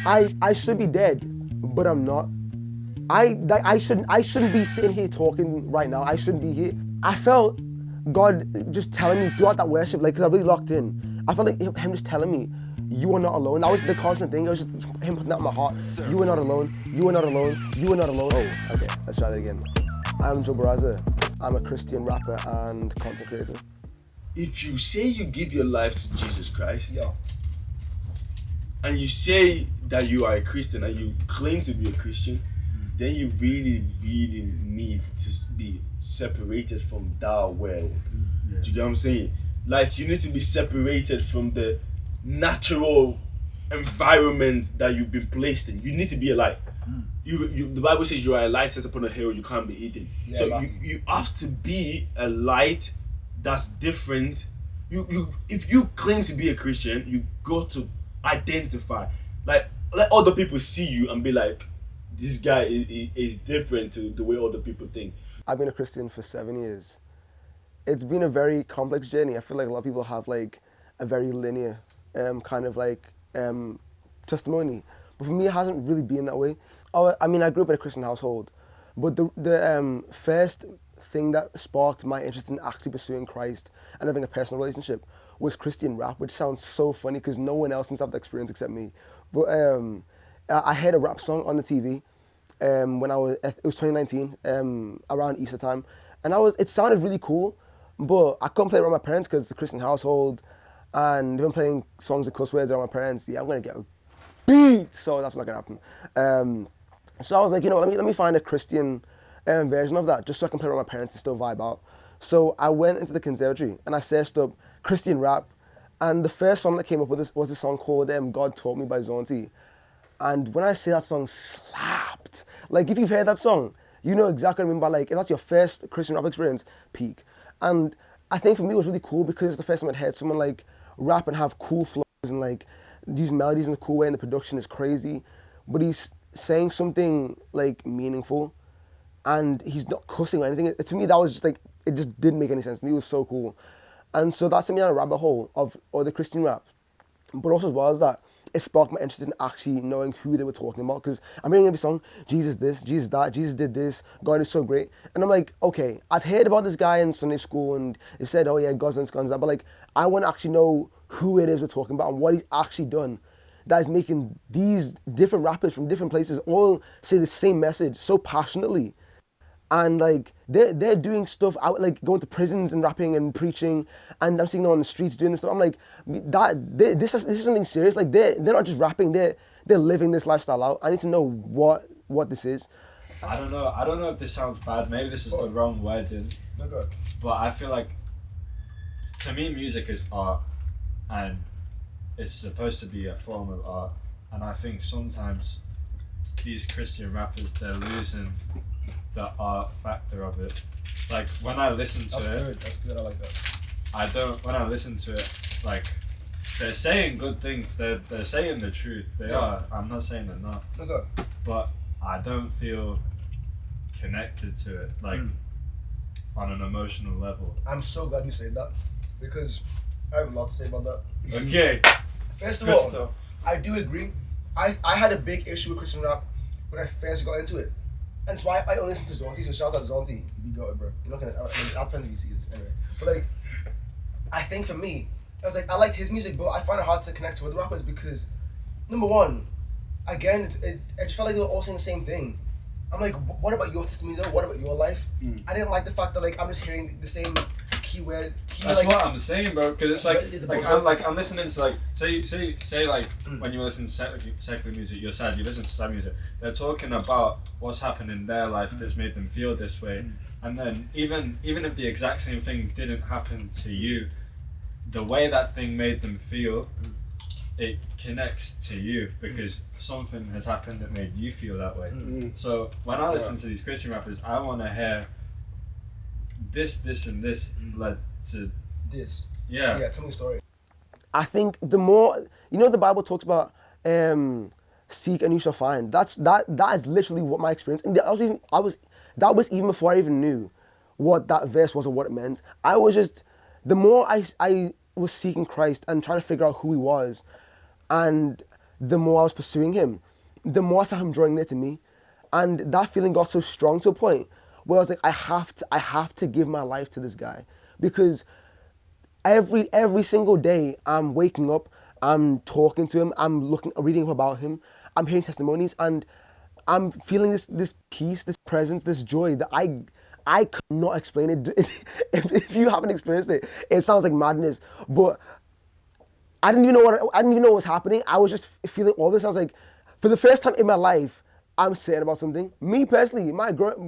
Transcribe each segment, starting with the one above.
I should be dead, but I'm not. I shouldn't be sitting here talking right now. I shouldn't be here. I felt God just telling me throughout that worship, like, 'cause I really locked in. I felt like him just telling me, you are not alone. That was the constant thing. It was just him putting that in my heart. You are not alone. You are not alone. You are not alone. Oh, okay. Let's try that again. I'm Joe Baraza. I'm a Christian rapper and content creator. If you say you give your life to Jesus Christ, Yeah. and you say that you are a Christian and you claim to be a Christian, then you really, really need to be separated from that world. Yeah. Do you get what I'm saying? Like, you need to be separated from the natural environment that you've been placed in. You need to be a light. The Bible says you are a light set upon a hill, you can't be hidden. Yeah, So exactly. you have to be a light that's different. If you claim to be a Christian, you got to identify. Like, let other people see you and be like, this guy is different to the way other people think. I've been a Christian for 7 years. It's been a very complex journey. I feel like a lot of people have like a very linear kind of like testimony. But for me, it hasn't really been that way. I mean, I grew up in a Christian household, but the first thing that sparked my interest in actually pursuing Christ and having a personal relationship was Christian rap, which sounds so funny because no one else seems to have the experience except me. But I heard a rap song on the TV when it was 2019, around Easter time, and it sounded really cool, but I couldn't play it around my parents because it's a Christian household, and if I'm playing songs with cuss words around my parents, yeah, I'm gonna get beat, so that's not gonna happen. So I was like, you know, let me find a Christian version of that, just so I can play around my parents and still vibe out. So I went into the conservatory and I searched up Christian rap, and the first song that came up with this was a song called "God Taught Me" by Zonti. And when I say that song slapped, like if you've heard that song, you know exactly what I mean by like, if that's your first Christian rap experience, peak. And I think for me it was really cool because it's the first time I'd heard someone like rap and have cool flows and like these melodies in a cool way and the production is crazy, but he's saying something like meaningful and he's not cussing or anything. To me that was just like, it just didn't make any sense to me. It was so cool. And so that sent me down a rabbit hole of other Christian rap. But also as well as that, it sparked my interest in actually knowing who they were talking about. Because I'm hearing every song, Jesus this, Jesus that, Jesus did this, God is so great. And I'm like, okay, I've heard about this guy in Sunday school and they've said, oh yeah, God's this, God's that. But like, I want to actually know who it is we're talking about and what he's actually done that is making these different rappers from different places all say the same message so passionately. And like they're doing stuff out, like going to prisons and rapping and preaching, and I'm seeing them on the streets doing this stuff. I'm like, this is something serious. Like they're not just rapping, they're living this lifestyle out. I need to know what this is. I don't know if this sounds bad. Maybe this is the wrong wording. Okay. But I feel like, to me, music is art, and it's supposed to be a form of art. And I think sometimes these Christian rappers, they're losing the art factor of it. Like when I listen to it, That's good. I like that. when I listen to it, like they're saying good things. They're saying the truth. They are. I'm not saying they're not. Okay. But I don't feel connected to it, like on an emotional level. I'm so glad you said that because I have a lot to say about that. Okay. First of Good all, stuff. I do agree. I had a big issue with Christian rap when I first got into it. And it's why I only listen to Zonti, so shout out to Zonti. You got it, bro. You're not gonna, I'll depend if you see this, anyway. But like, I think for me, I was like, I liked his music, but I find it hard to connect to other rappers because, number one, again, I just felt like they were all saying the same thing. I'm like, what about your testimony though? What about your life? I didn't like the fact that like, I'm just hearing the same keyword. That's like, what I'm saying, bro. Because it's Yeah, I'm listening to like say like when you listen to secular music, you're sad. You listen to sad music. They're talking about what's happened in their life that's made them feel this way. And then even if the exact same thing didn't happen to you, the way that thing made them feel, it connects to you because something has happened that made you feel that way. So when I listen to these Christian rappers, I want to hear this, and this led to this. Yeah. Yeah, tell me a story. I think the more, you know, the Bible talks about seek and you shall find. That is literally what my experience. And that was even before I even knew what that verse was or what it meant. I was just, the more I was seeking Christ and trying to figure out who he was, and the more I was pursuing him, the more I felt him drawing near to me. And that feeling got so strong to a point where I was like, I have to give my life to this guy. Because every single day I'm waking up, I'm talking to him, reading up about him, I'm hearing testimonies, and I'm feeling this peace, this presence, this joy that I cannot explain it. If you haven't experienced it, it sounds like madness. But I didn't even know what was happening. I was just feeling all this. I was like, for the first time in my life, I'm certain about something. Me personally,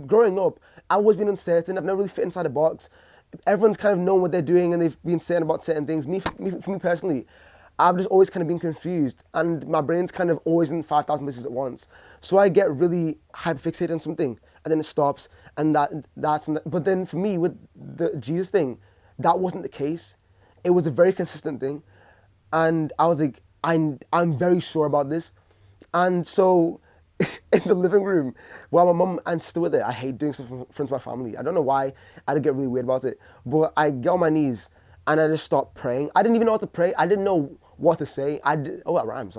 growing up, I've always been uncertain. I've never really fit inside a box. Everyone's kind of known what they're doing and they've been certain about certain things. For me personally, I've just always kind of been confused, and my brain's kind of always in 5,000 places at once. So I get really hyperfixated on something, and then it stops, and that's. But then for me, with the Jesus thing, that wasn't the case. It was a very consistent thing, and I was like, I'm very sure about this, and so. In the living room, while my mum and sister were there, I hate doing stuff in front of my family. I don't know why. I get really weird about it. But I get on my knees and I just start praying. I didn't even know what to pray. I didn't know what to say. That rhymes.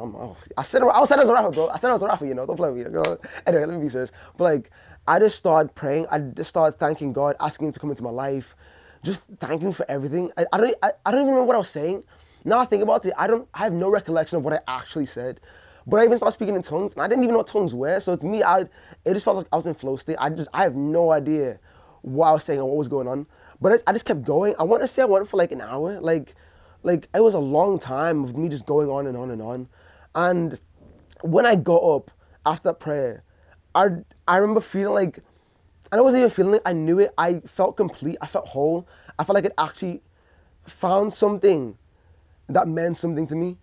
I said I was a rapper, bro. I said I was a rapper, Don't play with me. Anyway, let me be serious. But like, I just started praying. I just started thanking God, asking Him to come into my life, just thanking Him for everything. I don't even remember what I was saying. Now I think about it, I have no recollection of what I actually said. But I even started speaking in tongues, and I didn't even know what tongues were. So to me, it just felt like I was in flow state. I have no idea what I was saying or what was going on. But I just kept going. I want to say I went for like an hour. Like it was a long time of me just going on and on and on. And when I got up after that prayer, I remember feeling like, and I wasn't even feeling it, I knew it. I felt complete. I felt whole. I felt like it actually found something that meant something to me.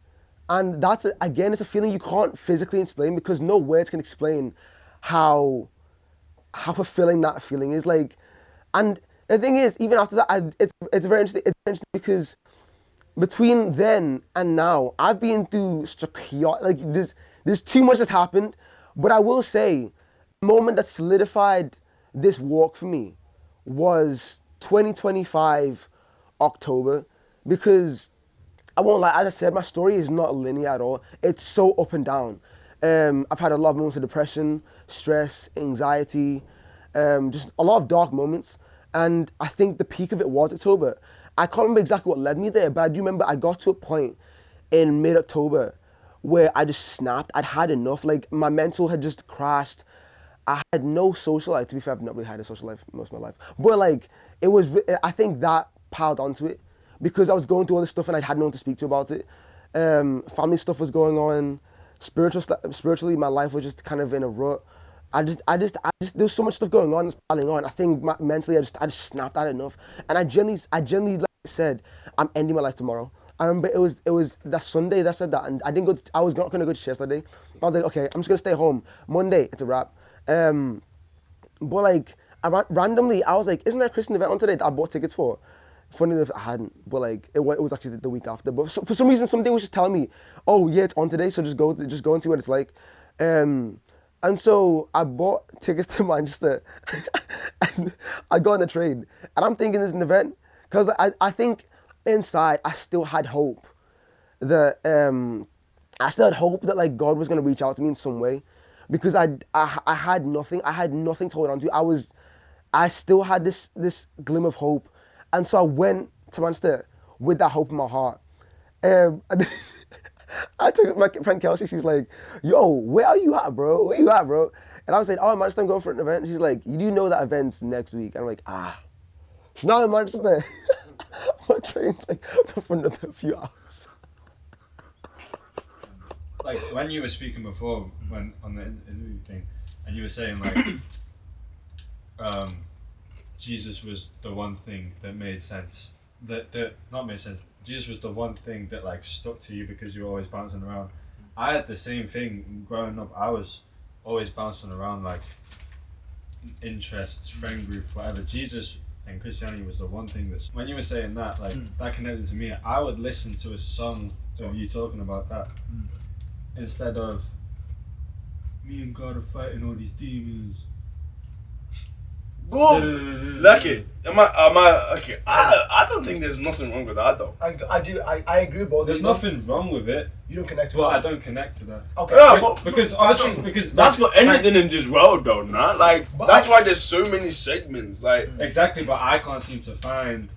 And that's, again, it's a feeling you can't physically explain, because no words can explain how fulfilling that feeling is. Like, and the thing is, even after that, it's very interesting. It's interesting because between then and now, I've been through such a chaotic, like there's too much that's happened. But I will say, the moment that solidified this walk for me was 2025 October, because I won't lie, as I said, my story is not linear at all. It's so up and down. I've had a lot of moments of depression, stress, anxiety, just a lot of dark moments. And I think the peak of it was October. I can't remember exactly what led me there, but I do remember I got to a point in mid-October where I just snapped. I'd had enough. Like, my mental had just crashed. I had no social life. To be fair, I've not really had a social life most of my life. But like, I think that piled onto it, because I was going through all this stuff and I had no one to speak to about it. Family stuff was going on. Spiritually, my life was just kind of in a rut. I just, there was so much stuff going on, that's piling on. I think mentally, I just snapped at enough. And I genuinely like I said, I'm ending my life tomorrow. I remember it was that Sunday that I said that, and I was not going to go to church that day. But I was like, okay, I'm just going to stay home. Monday, it's a wrap. But like, randomly, I was like, isn't there a Christian event on today that I bought tickets for? Funny enough, I hadn't, but like, it was actually the week after. But for some reason, something was just telling me, oh yeah, it's on today, so just go and see what it's like. And so I bought tickets to Manchester, and I got on the train, and I'm thinking there's an event, because I think inside I still had hope that like God was gonna reach out to me in some way, because I had nothing to hold on to. I still had this glimmer of hope, and so I went to Manchester with that hope in my heart. And I took my friend Kelsey. She's like, "Yo, where are you at, bro? Where you at, bro?" And I was like, "Oh, in Manchester, I'm going for an event." She's like, "You do know that event's next week?" And I'm like, "Ah." So now in Manchester, my train's like for another few hours. Like, when you were speaking before, when on the interview thing, and you were saying like, Jesus was the one thing that made sense. That not made sense. Jesus was the one thing that like stuck to you because you were always bouncing around. I had the same thing growing up. I was always bouncing around, like interests, friend group, whatever. Jesus and Christianity was the one thing that, when you were saying that, like that connected to me. I would listen to a song of you talking about that instead of me and God are fighting all these demons. Bro, lucky. Okay? I don't think there's nothing wrong with that though. I agree with both. There's nothing wrong with it. You don't connect to Well, it. I don't connect to that. Okay. Yeah, Because that's for anything in this world though, nah? Like, that's why there's so many segments. Like, exactly, but I can't seem to find.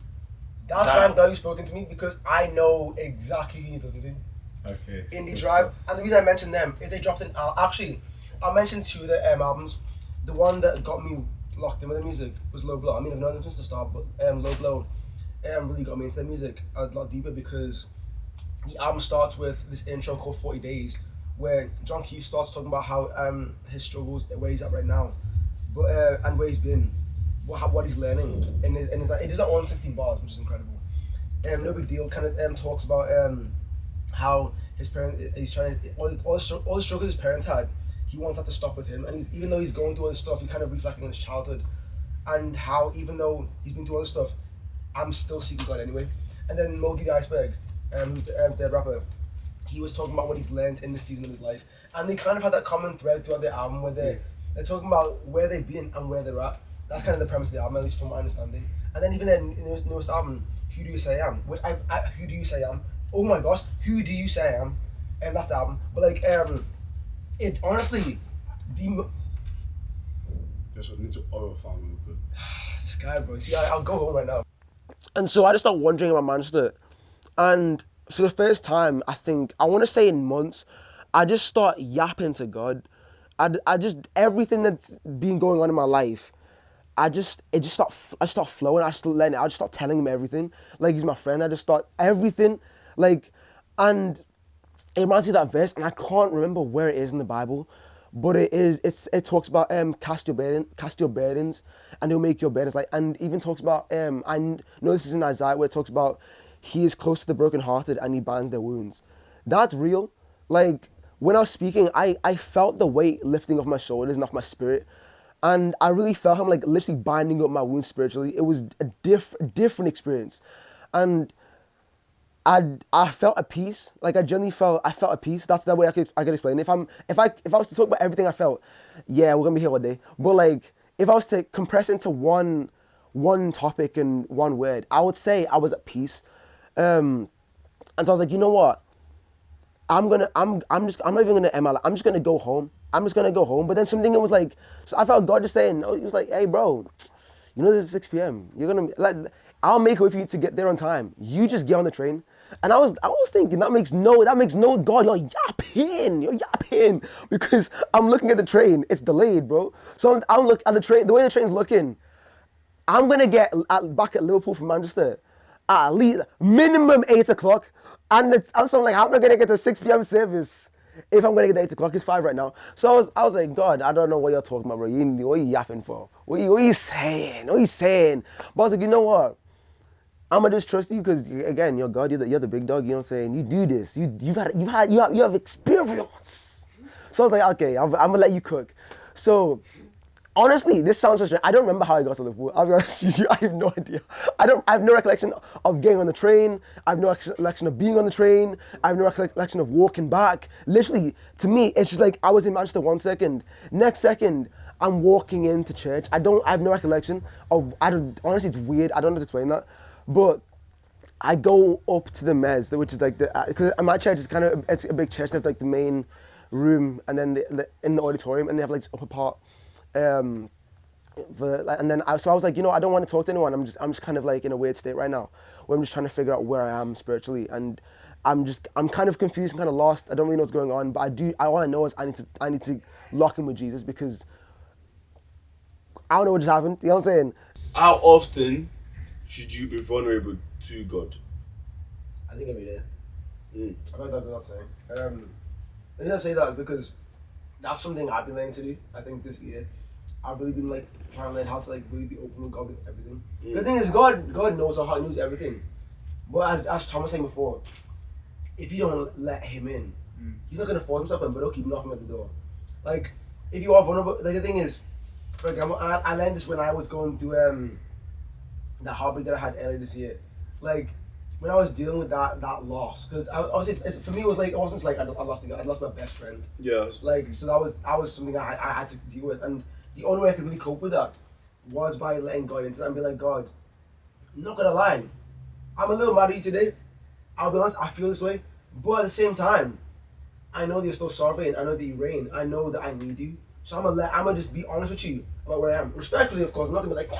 That's why I'm glad you've spoken to me, because I know exactly who you need to listen to. Okay. Indie Tribe, and the reason I mentioned them, if they dropped actually, I mentioned two of their albums. The one that got me locked in with the music was Low Blow. I mean, I've known them since the start, but Low Blow really got me into their music a lot deeper, because the album starts with this intro called 40 Days, where John Keith starts talking about how his struggles, where he's at right now, but and where he's been, what he's learning, and it's like, it is at 116 bars, which is incredible. No Big Deal kind of talks about how his parents, he's trying to, all the struggles his parents had, he wants that to stop with him, and even though he's going through all this stuff, he's kind of reflecting on his childhood, and how even though he's been through all this stuff, I'm still seeking God anyway. And then Mogi the Iceberg, who's the rapper, he was talking about what he's learned in this season of his life, and they kind of had that common thread throughout the album where they're talking about where they've been and where they're at. That's kind of the premise of the album, at least from my understanding. And then even then, in his newest album, Who Do You Say I Am? Which Who Do You Say I Am? Oh my gosh, Who Do You Say I Am? And that's the album. But like, it honestly, just need to overfile real good. this guy, bro. See, I'll go home right now. And so I just started wondering about Manchester. And for the first time, I think, I want to say in months, I just start yapping to God. I just, everything that's been going on in my life, I just start flowing. I just start telling him everything. Like, he's my friend. I just start everything. Like, and it reminds me of that verse, and I can't remember where it is in the Bible, but it talks about cast your burdens, and he'll make your burdens light. And even talks about I know this is in Isaiah, where it talks about he is close to the brokenhearted and he binds their wounds. That's real. Like, when I was speaking, I felt the weight lifting off my shoulders and off my spirit. And I really felt him like literally binding up my wounds spiritually. It was a different experience. And I felt a peace. Like, I genuinely felt a peace. That's the way I could explain it. If I was to talk about everything I felt, yeah, we're gonna be here all day. But like, if I was to compress into one topic and one word, I would say I was at peace. And so I was like, you know what? I'm not even gonna end my life. I'm just gonna go home. But then something was like, so I felt God just saying, he was like, hey bro, you know this is 6 p.m. You're gonna, like, I'll make a way for you to get there on time. You just get on the train. And I was thinking, that makes no God, you're yapping. Because I'm looking at the train, it's delayed, bro. So I'm looking at the train, the way the train's looking, I'm gonna get back at Liverpool from Manchester at least minimum 8 o'clock. And I'm like, how am I gonna get to 6 p.m. service if I'm gonna get to 8 o'clock? It's 5 right now. So I was like, God, I don't know what you're talking about, bro. What are you yapping for? What are you saying? But I was like, you know what? I'm gonna just trust you, because again, you're God. You're the big dog. You know what I'm saying? You do this. You have experience. So I was like, okay, I'm gonna let you cook. So honestly, this sounds so strange. I don't remember how I got to Liverpool. I'll be honest with you, I have no idea. I have no recollection of getting on the train. I have no recollection of being on the train. I have no recollection of walking back. Literally, to me, it's just like I was in Manchester 1 second. Next second, I'm walking into church. I have no recollection of, honestly, it's weird. I don't know how to explain that. But I go up to the mez, which is like because my church is it's a big church. They have like the main room, and then in the auditorium, and they have like this upper part. And then I was like, you know, I don't want to talk to anyone. I'm just kind of like in a weird state right now, where I'm just trying to figure out where I am spiritually, and I'm kind of confused and kind of lost. I don't really know what's going on, but all I know is I need to lock in with Jesus, because I don't know what just happened. You know what I'm saying? How often should you be vulnerable to God? I think every day. I know that's not saying. I didn't say that because that's something I've been learning to do. I think this year, I've really been like trying to learn how to like really be open with God with everything. The thing is, God knows how He knows everything. But as Thomas was saying before, if you don't let Him in, He's not gonna force Himself in, but He'll keep knocking at the door. Like, if you are vulnerable, like the thing is, for example, I learned this when I was going through the heartbreak that I had earlier this year. Like, when I was dealing with that loss, because obviously for me it was like, it wasn't like I lost a guy, I lost my best friend. Yeah. Like, so that was something I had to deal with, and the only way I could really cope with that was by letting God into that and be like, God, I'm not gonna lie, I'm a little mad at you today. I'll be honest, I feel this way, but at the same time, I know that you're still sovereign. I know that you reign. I know that I need you. So I'm gonna just be honest with you about where I am, respectfully, of course. I'm not gonna be like,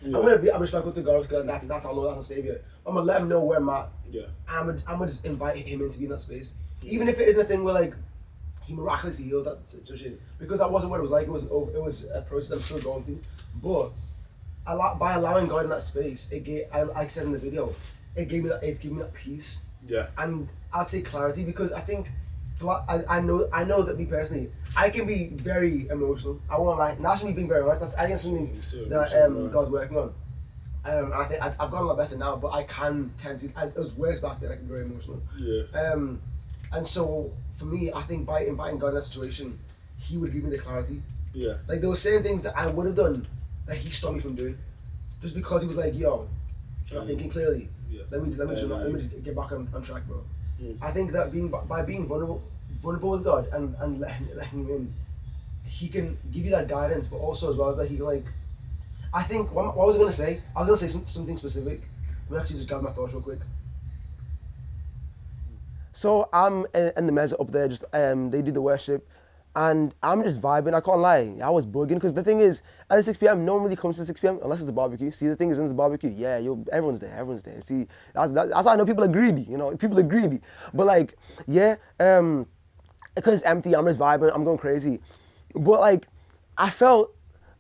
I'm gonna be respectful to God because that's our Lord, that's our Savior. I'm gonna let Him know where I'm at. Yeah. And I'm gonna just invite Him in to be in that space, even if it isn't a thing where like He miraculously heals that situation, because that wasn't what it was like. It was a process I'm still going through, but by allowing God in that space, it gave, like I said in the video, it's given me that peace. Yeah. And I'd say clarity, because I think I know that me personally, I can be very emotional. I won't lie. That's me being very honest. I think it's something that God's working on. And I think I've gotten a lot better now, but I can tend to. It was worse back then. I can be very emotional. Yeah. And so for me, I think by inviting God in that situation, He would give me the clarity. Yeah. Like there were certain things that I would have done that He stopped me from doing, just because He was like, "Yo, you're not thinking clearly. Yeah. Let me just get back on track, bro." Mm. I think that by being vulnerable with God and letting Him in, He can give you that guidance, but also as well as that He can like. I think what was I gonna say? I was gonna say something specific. Let me actually just gather my thoughts real quick. So I'm in the mezzo up there, just they do the worship, and I'm just vibing. I can't lie, I was bugging because the thing is, at 6 p.m. no one really comes to 6 p.m. unless it's the barbecue. See, the thing is, in the barbecue, yeah, everyone's there. See, that's how I know people are greedy. You know, people are greedy. But like, yeah, because it's empty, I'm just vibing, I'm going crazy. But like, I felt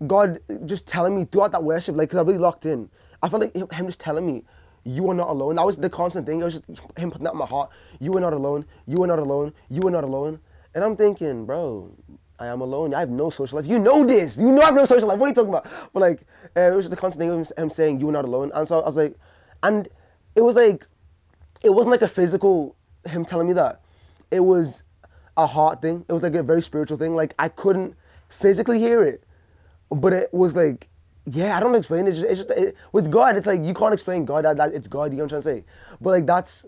God just telling me throughout that worship, like, because I really locked in. I felt like Him just telling me, you are not alone. That was the constant thing. It was just Him putting that in my heart. You are not alone. You are not alone. You are not alone. And I'm thinking, bro, I am alone. I have no social life. You know this. You know I have no social life. What are you talking about? But like, it was just the constant thing of Him saying, you are not alone. And so I was like, and it was like, it wasn't like a physical Him telling me that. It was a heart thing. It was like a very spiritual thing. Like I couldn't physically hear it, but it was like, yeah, I don't explain it. It's just with God, it's like you can't explain God. That it's God. You know what I'm trying to say? But like that's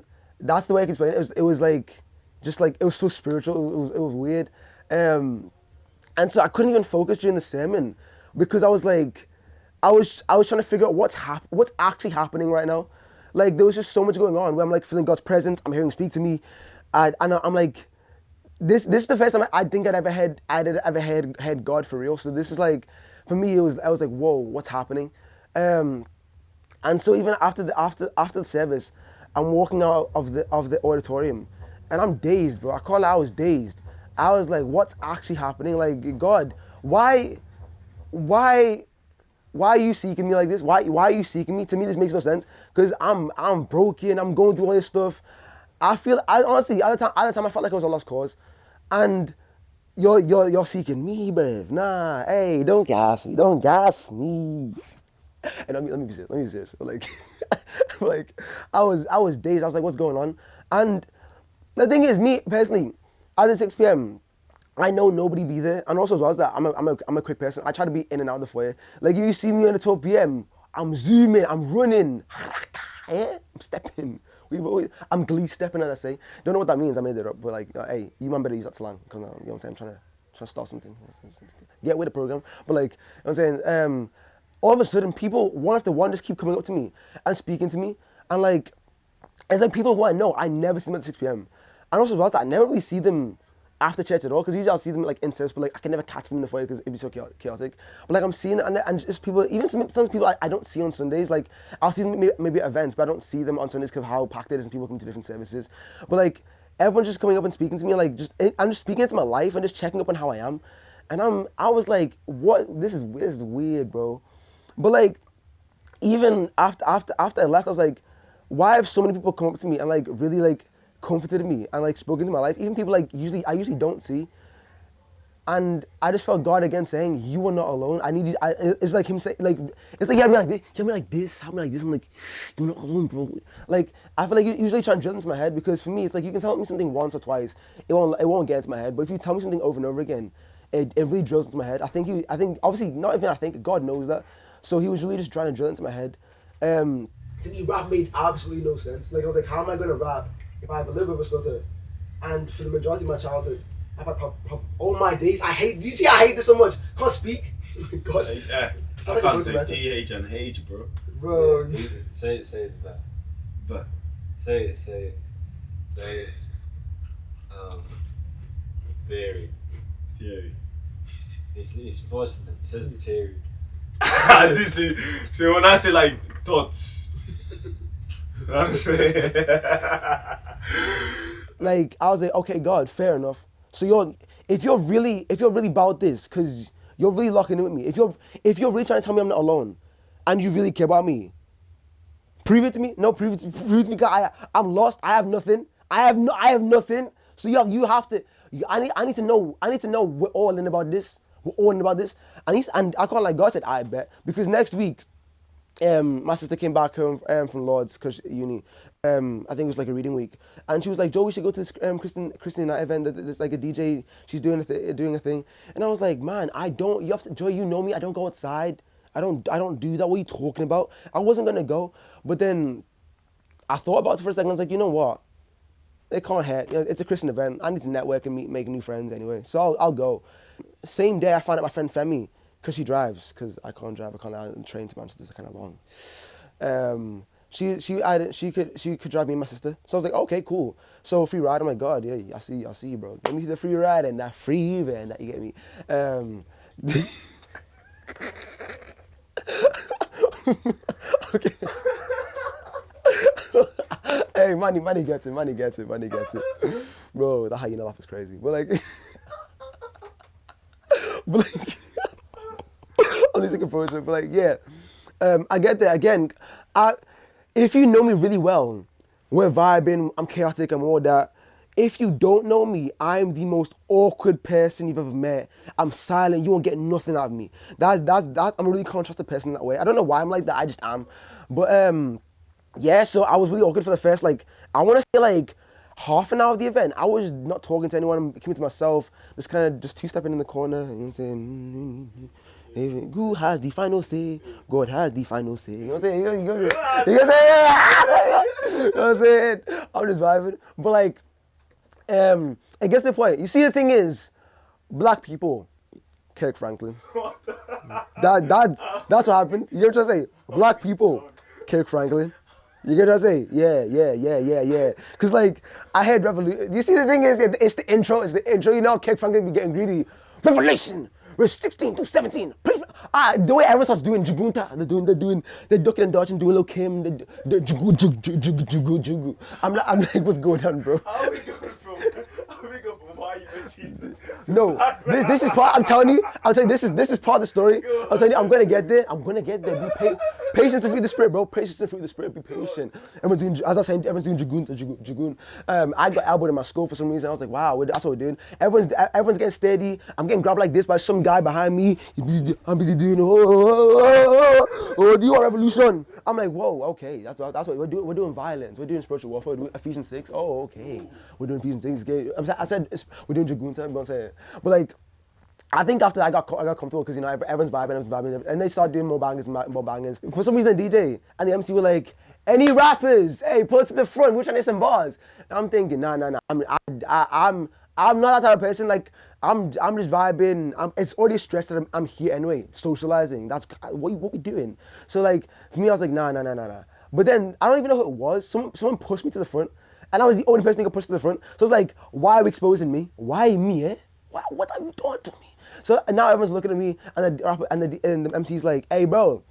the way I can explain it. It was like, just like it was so spiritual. It was weird, and so I couldn't even focus during the sermon because I was like, I was trying to figure out what's actually happening right now. Like there was just so much going on where I'm like feeling God's presence. I'm hearing Him speak to me, and I'm like, this is the first time I think I'd ever had God for real. So this is like, for me, I was like, whoa, what's happening? And so even after the service, I'm walking out of the auditorium, and I'm dazed, bro. I can't lie, I was dazed. I was like, what's actually happening? Like, God, why are you seeking me like this? Why are you seeking me? To me, this makes no sense because I'm broken. I'm going through all this stuff. I honestly, at the time, I felt like I was a lost cause, and you're seeking me, bruv. Nah, hey, don't gas me. And let me be serious. Like, like I was dazed. I was like, what's going on? And the thing is, me personally, at 6 p.m. I know nobody be there, and also as well as that, I'm a quick person. I try to be in and out of the foyer. Like you see me at 12 p.m. I'm zooming, I'm running, yeah, I'm stepping. I'm glee stepping, as I say. Don't know what that means. I made it up, but like, hey, you man better use that slang, because you know what I'm saying. I'm trying to start something. Get with the program, but like, you know what I'm saying. All of a sudden, people one after one just keep coming up to me and speaking to me, and like, it's like people who I know. I never see them at 6 p.m. And also as well as that, I never really see them after church at all, because usually I'll see them like in service, but like I can never catch them in the foyer because it'd be so chaotic. But like I'm seeing it, and just people, even sometimes people I don't see on Sundays. Like I'll see them maybe at events, but I don't see them on Sundays because of how packed it is and people come to different services. But like everyone's just coming up and speaking to me, and like I'm just speaking into my life and just checking up on how I am. And I was like, what? This is weird, bro. But like even after I left, I was like, why have so many people come up to me and like really like comforted me and like spoken to my life, even people like I usually don't see, and I just felt God again saying, you are not alone. I need you. It's like Him saying, like, it's like, help me like this. I'm like, you're not alone, bro. Like I feel like you usually try and drill into my head, because for me it's like you can tell me something once or twice, it won't get into my head, but if you tell me something over and over again, it really drills into my head. I think obviously not even, I think God knows that, so He was really just trying to drill into my head. To me, rap made absolutely no sense. Like I was like, how am I going to rap if I have a little bit of a stutter? And for the majority of my childhood, I've had all my days. Do you see I hate this so much? Can't speak. Gosh. Yeah. I can't say TH and H, bro. Bro. Say that. But Say theory. theory. He's forcing it. He says theory. I do say. So when I say like thoughts, I'm saying. Like I was like, okay, God, fair enough. So if you're really about this, cause you're really locking in with me. If you're really trying to tell me I'm not alone, and you really care about me, prove it to me. No, prove it to me. Cause I'm lost. I have nothing. I have nothing. So you have to. I need to know. I need to know we're all in about this. We're all in about this. And I call like God said, I bet, because next week, my sister came back home from Lord's cause uni. I think it was like a reading week, and she was like, "Joe, we should go to this Christian night event. There's like a DJ. She's doing a thing." And I was like, "Man, I don't. You have to, Joe. You know me. I don't go outside. I don't do that. What are you talking about? I wasn't gonna go, but then I thought about it for a second. I was like, you know what? It can't hurt. You know, it's a Christian event. I need to network and make new friends anyway. So I'll go." Same day, I found out my friend Femi, because she drives, because I can't drive. I can't train to Manchester. It's kind of long. She could drive me and my sister. So I was like, okay, cool. So free ride. I'm like, God, yeah, I see you, bro. Give me the free ride and that free van that you get me. Okay. Hey, money gets it. Bro, that hyena laugh is crazy. But like, I'm just looking forward to it. But like, yeah, I get there again. If you know me really well, we're vibing. I'm chaotic and all that. If you don't know me, I'm the most awkward person you've ever met. I'm silent. You won't get nothing out of me. That's I'm a really contrasted person in that way. I don't know why I'm like that. I just am. But yeah. So I was really awkward for the first I want to say half an hour of the event. I was not talking to anyone. I'm keeping to myself. Just two-stepping in the corner. You know what I'm saying? Who has the final say? God has the final say. You know what I'm saying? You know what I'm saying? I'm just vibing. But it gets to the point. You see, the thing is, black people, Kirk Franklin. That's what happened. You get what I'm saying? Black people, Kirk Franklin. You get what I'm saying? Yeah. Because I heard revolution. You see, the thing is, it's the intro. You know, Kirk Franklin be getting greedy. Revelation. Verse 16 to 17. The way everyone starts doing Jugunta, they're ducking and dodging, doing little Kim, the jugu. I'm like, what's going on, bro? How are we going from why you with Jesus? No, this is part. I'm telling you, this is part of the story. I'm telling you, I'm gonna get there. Be patience and fruit of the spirit, bro. Patience and fruit of the spirit. Be patient. Everyone's doing, as I said, everyone's doing Jugun. I got elbowed in my skull for some reason. I was like, wow, that's what we're doing. Everyone's getting steady. I'm getting grabbed like this by some guy behind me. I'm busy doing. Oh, do you want revolution? I'm like, whoa, okay, that's what we're doing. We're doing violence. We're doing spiritual warfare. We're doing Ephesians 6. Oh, okay. We're doing Ephesians 6. I said we're doing Jagunta. I'm gonna say it. But I think after I got comfortable because everyone's vibing, and they started doing more bangers. For some reason, the DJ and the MC were like, "Any rappers? Hey, put it to the front. We're trying to get some bars." And I'm thinking, nah. I'm not that type of person. I'm just vibing. It's already stressed that I'm here anyway, socializing. That's what we doing. So for me, I was like, nah. But then I don't even know who it was. Someone pushed me to the front, and I was the only person that got pushed to the front. So it's like, why are we exposing me? Why me? Eh? What have you done to me? So now everyone's looking at me, and the MC's like, hey bro,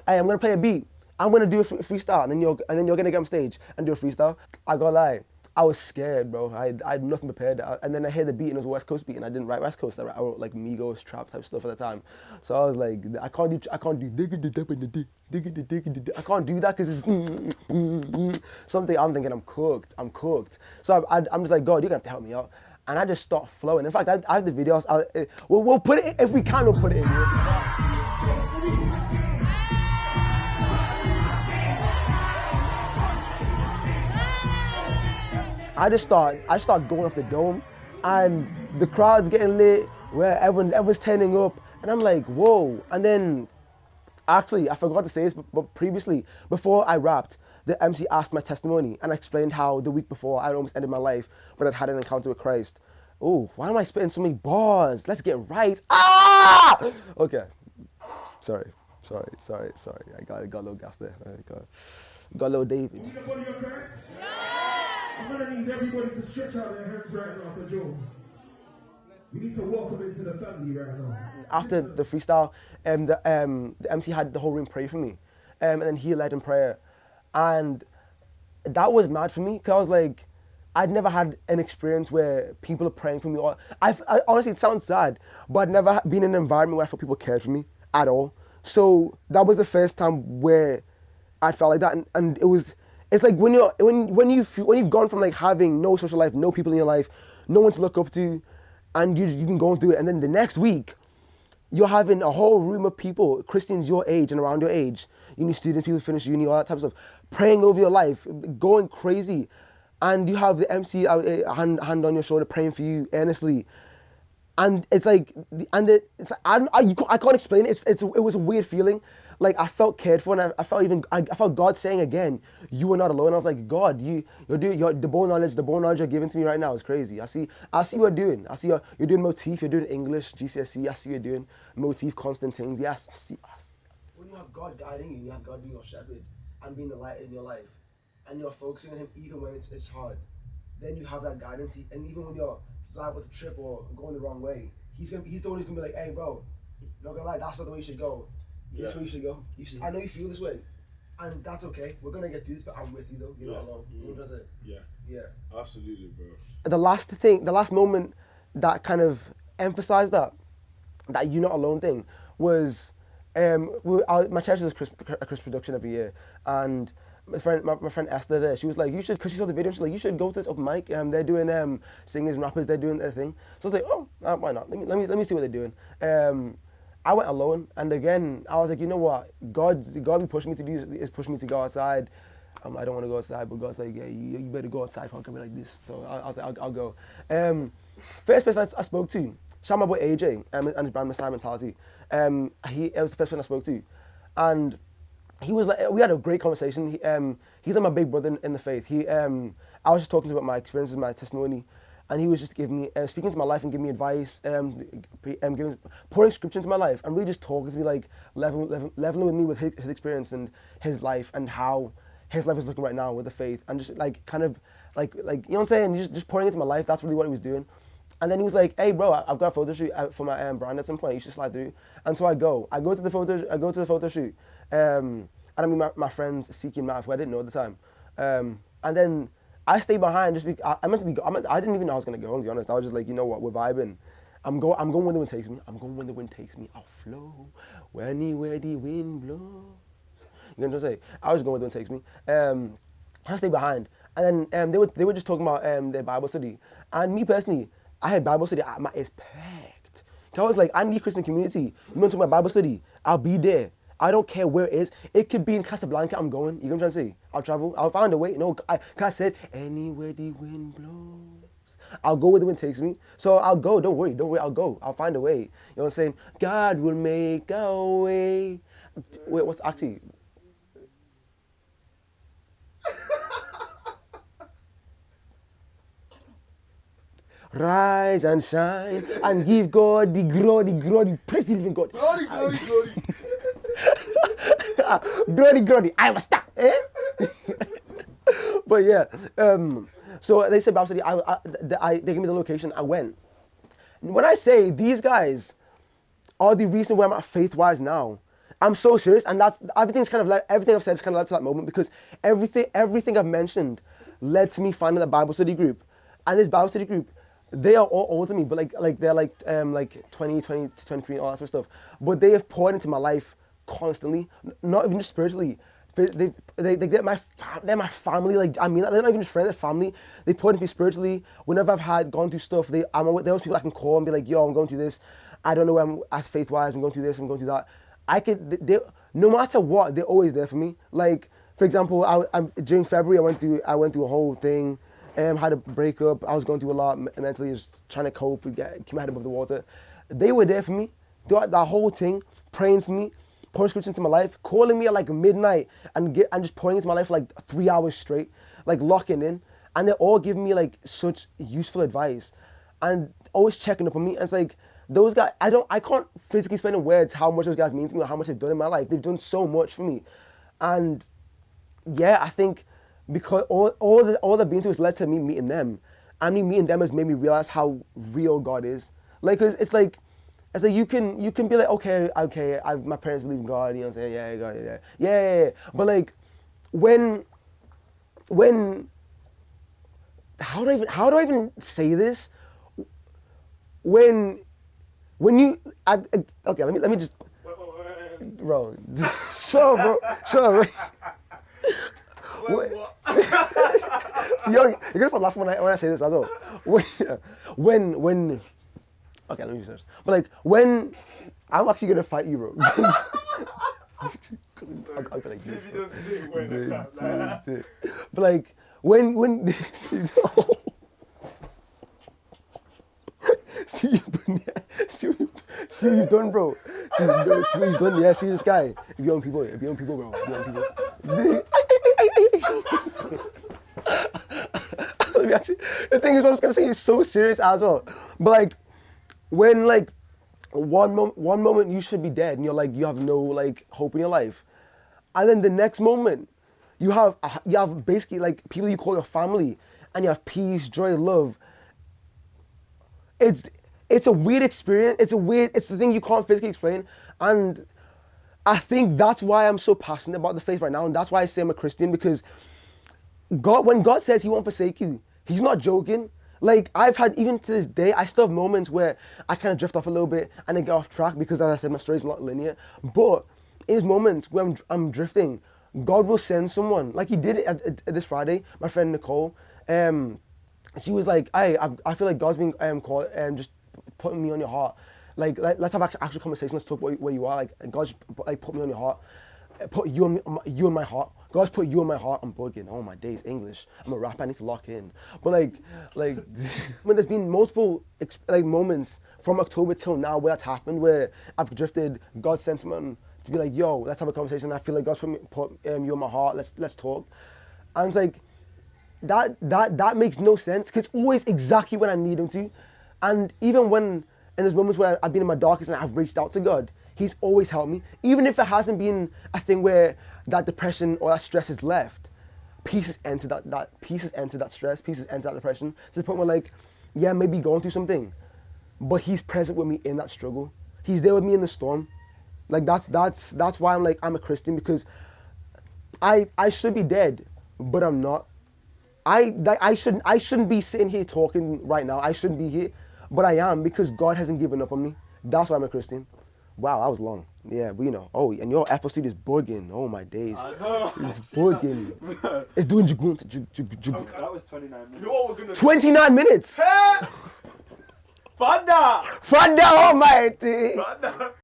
hey, I'm gonna play a beat. I'm gonna do a freestyle, and then you're gonna get on stage and do a freestyle. I gotta lie, I was scared, bro. I had nothing prepared, and then I heard the beat, and it was a West Coast beat, and I didn't write West Coast. I wrote Migos trap type stuff at the time. So I was like, I can't do I can't do that because it's something. I'm thinking I'm cooked. So I'm just like, God, you're gonna have to help me out. And I just start flowing. In fact, I have the videos. We'll put it, if we can, we'll put it in here. I start going off the dome, and the crowd's getting lit, where everyone's turning up, and I'm like, whoa. And then, actually, I forgot to say this, but previously, before I rapped, the MC asked my testimony, and I explained how the week before I almost ended my life, but I'd had an encounter with Christ. Oh, why am I spitting so many bars? Let's get right. Ah! Okay, sorry. Sorry. I got a little gas there. Got a little David. You need a body of Christ? Yeah! I'm gonna need everybody to stretch out their hands right now for Joe. We need to welcome into the family right now. After the freestyle, the MC had the whole room pray for me, and then he led in prayer, and that was mad for me because I was like, I'd never had an experience where people are praying for me. Or I honestly, it sounds sad, but I'd never been in an environment where I felt people cared for me at all. So that was the first time where I felt like that, and it's like when you've gone from like having no social life, no people in your life, no one to look up to, and you've been going through it, and then the next week you're having a whole room of people, Christians your age and around your age, uni students, people who finish uni, all that type of stuff, praying over your life, going crazy, and you have the MC hand on your shoulder praying for you earnestly. And it's like, I can't explain it. It was a weird feeling. Like I felt cared for, and I felt God saying again, "You are not alone." I was like, God, you're the more knowledge you're giving to me right now is crazy. I see what you're doing. I see you're doing motif. You're doing English, GCSE. I see you're doing motif, constant things. Yes, I see. When you have God guiding you, and you have God being your shepherd and being the light in your life, and you're focusing on Him even when it's hard, then you have that guidance. And even when you're liable to trip or going the wrong way, He's the one who's gonna be like, "Hey, bro, not gonna lie, that's not the way you should go. This way you should go. I know you feel this way, and that's okay. We're gonna get through this, but I'm with you though. You're not alone." You know what I'm saying? Yeah. Absolutely, bro. The last moment that kind of emphasized that you're not alone thing was, my church does a Chris production every year, and my friend Esther there, she was like, you should, because she saw the video, she's like, you should go to this open mic. They're doing singers and rappers, they're doing their thing. So I was like, oh, why not? Let me see what they're doing. I went alone, and again, I was like, you know what? God be pushing me to do is pushing me to go outside. I don't want to go outside, but God's like, yeah, you better go outside. Fuck me like this. So I was like, I'll go. First person I spoke to, shout out my boy AJ and his brand Messiah Mentality. It was the first person I spoke to, and he was like, we had a great conversation. He's like my big brother in the faith. I was just talking to him about my experiences, my testimony, and he was just giving me, speaking to my life and giving me advice, pouring scripture into my life, and really just talking to me, like leveling with me with his experience and his life and how his life is looking right now with the faith, and just like kind of like you know what I'm saying, just pouring into my life. That's really what he was doing. And then he was like, "Hey, bro, I've got a photo shoot for my brand at some point. You should slide through." And so I go to the photo shoot. And I mean, my friends seeking math, who I didn't know at the time. And then I stayed behind just because I didn't even know I was gonna go. To be honest, I was just like, you know what, we're vibing. I'm going when the wind takes me. I'm going when the wind takes me. I'll flow anywhere the wind blows. You know what I'm saying? I was going when the wind takes me. I stayed behind, and then they were just talking about their Bible study. And me personally, I had Bible study. It's packed. I was like, I need Christian community. You want to talk about Bible study? I'll be there. I don't care where it is. It could be in Casablanca. I'm going. You know what I'm trying to say? I'll travel. I'll find a way. No, I said anywhere the wind blows, I'll go where the wind takes me. So I'll go. Don't worry. I'll go. I'll find a way. You know what I'm saying? God will make a way. Wait, what's actually? Rise and shine and give God the glory. Praise the living God. Glory. Glory. I was stuck. Eh? But yeah, so they said Bible study. They gave me the location. I went. When I say these guys are the reason where I'm at faith-wise now, I'm so serious, and that's everything I've said is kind of led to that moment, because everything I've mentioned led to me finding a Bible study group, and this Bible study group, they are all older than me, but they're like 20 to 23, all that sort of stuff. But they have poured into my life constantly, not even just spiritually. They're my family. Like, I mean, they're not even just friends, they're family. They poured into me spiritually. Whenever I've gone through stuff, there's people I can call and be like, yo, I'm going through this. I don't know where I'm at faith-wise. I'm going through this. I'm going through that. No matter what, they're always there for me. Like, for example, during February, I went through a whole thing. Had a breakup. I was going through a lot mentally, just trying to cope, keep my head above the water. They were there for me. Throughout that whole thing, praying for me, pouring scripture into my life, calling me at like midnight and just pouring into my life for like 3 hours straight, like locking in. And they all give me like such useful advice and always checking up on me. And it's like, those guys, I can't physically explain in words how much those guys mean to me or how much they've done in my life. They've done so much for me. And yeah, I think because all they've been through has led to me meeting them. And me meeting them has made me realize how real God is. Like, 'cause it's like you can be like, okay, my parents believe in God, you know what I'm saying? Yeah, God, yeah. But like, when how do I even say this? When you okay, let me just bro, sure, bro. See, you're gonna start laughing when I say this as well. When okay, let me just. But like when I'm actually gonna fight you, bro. I feel like this. But like when see what you've done, bro. See what he's done. Yeah, see this guy. If you own people, bro. If you own people. The thing is, what I was gonna say is so serious as well. But like, when like one moment you should be dead and you're like you have no like hope in your life, and then the next moment you have basically like people you call your family, and you have peace, joy, love. It's a weird experience. It's the thing you can't physically explain, and I think that's why I'm so passionate about the faith right now, and that's why I say I'm a Christian, because when God says He won't forsake you, He's not joking. Like, I've had, even to this day, I still have moments where I kind of drift off a little bit and then get off track because, as I said, my story's not linear. But in these moments where I'm drifting, God will send someone, like He did it at this Friday. My friend Nicole, she was like, I feel like God's been called, just putting me on your heart. Like let's have actual conversation. Let's talk about where you are. Like, God's like put me on your heart. Put you in my heart. God's put you in my heart. I'm bugging. Oh my days, English. I'm a rapper. I need to lock in. But like when there's been multiple like moments from October till now where that's happened, where I've drifted. God sent someone to be like, yo, let's have a conversation. I feel like God's put you in my heart. Let's talk. And it's like that makes no sense, because it's always exactly when I need Him to. And even when in those moments where I've been in my darkest and I've reached out to God, He's always helped me. Even if it hasn't been a thing where that depression or that stress is left, peace has entered that stress, peace has entered that depression, to the point where, like, yeah, maybe going through something, but He's present with me in that struggle. He's there with me in the storm. Like, that's why I'm a Christian, because I should be dead, but I'm not. I shouldn't be sitting here talking right now. I shouldn't be here, but I am, because God hasn't given up on me. That's why I'm a Christian. Wow, that was long. Yeah, but you know. Oh, and your FOC is bugging. Oh my days. I know. It's bugging. It's doing That was 29 minutes. You know what we're gonna 29 minutes. Fanda! Fanda, almighty. Fanda!